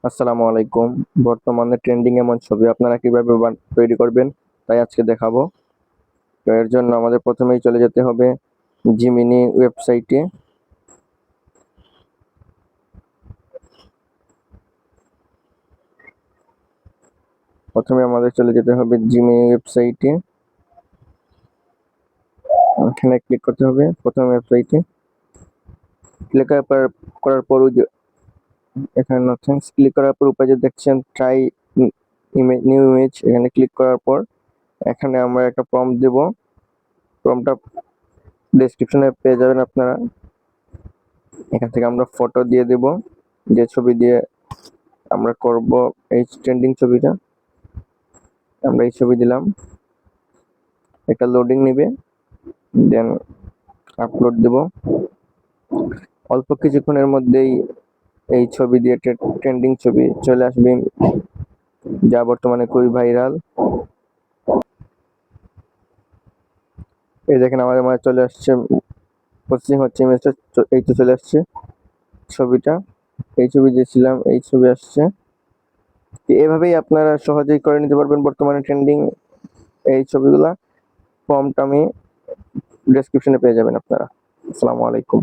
আসসালামু আলাইকুম। বর্তমানে ট্রেন্ডিং এমন ছবি আপনারা কিভাবে তৈরি করবেন তাই আজকে দেখাবো। তো এর জন্য আমাদের প্রথমেই চলে যেতে হবে জিমিনি ওয়েবসাইটে। প্রথমে আমাদের চলে যেতে হবে জিমিনি ওয়েবসাইটে। এখানে ক্লিক করতে হবে প্রথম ওয়েবসাইটে। ক্লিক করার পর এখানে নতুন ক্লিক করার পর উপরে যে দেখছেন ট্রাই নিউ ইমেজ, এখানে ক্লিক করার পর এখানে আমরা একটা প্রম্পট দেব। প্রম্পটটা ডেসক্রিপশনে পেয়ে যাবেন আপনারা। এখান থেকে আমরা ফটো দিয়ে দেব, যে ছবি দিয়ে আমরা করব এই ট্রেন্ডিং ছবিটা। আমরা এই ছবি দিলাম, একটা লোডিং নেবে, দেন আপলোড দেব। অল্প কিছুক্ষণের মধ্যেই এই ছবি দিয়ে ট্রেন্ডিং ছবি চলে আসবে, যা বর্তমানে খুবই ভাইরাল। এই দেখেন আমাদের মাঝে চলে আসছে, প্রসেসিং হচ্ছে ইমেজটা। এই তো চলে আসছে ছবিটা, এই ছবি দিয়েছিলাম, এই ছবি আসছে। এভাবেই আপনারা সহজেই করে নিতে পারবেন বর্তমানে ট্রেন্ডিং এই ছবিগুলা। ফর্মটা আমি ডেসক্রিপশনে পেয়ে যাবেন আপনারা। আসসালামু আলাইকুম।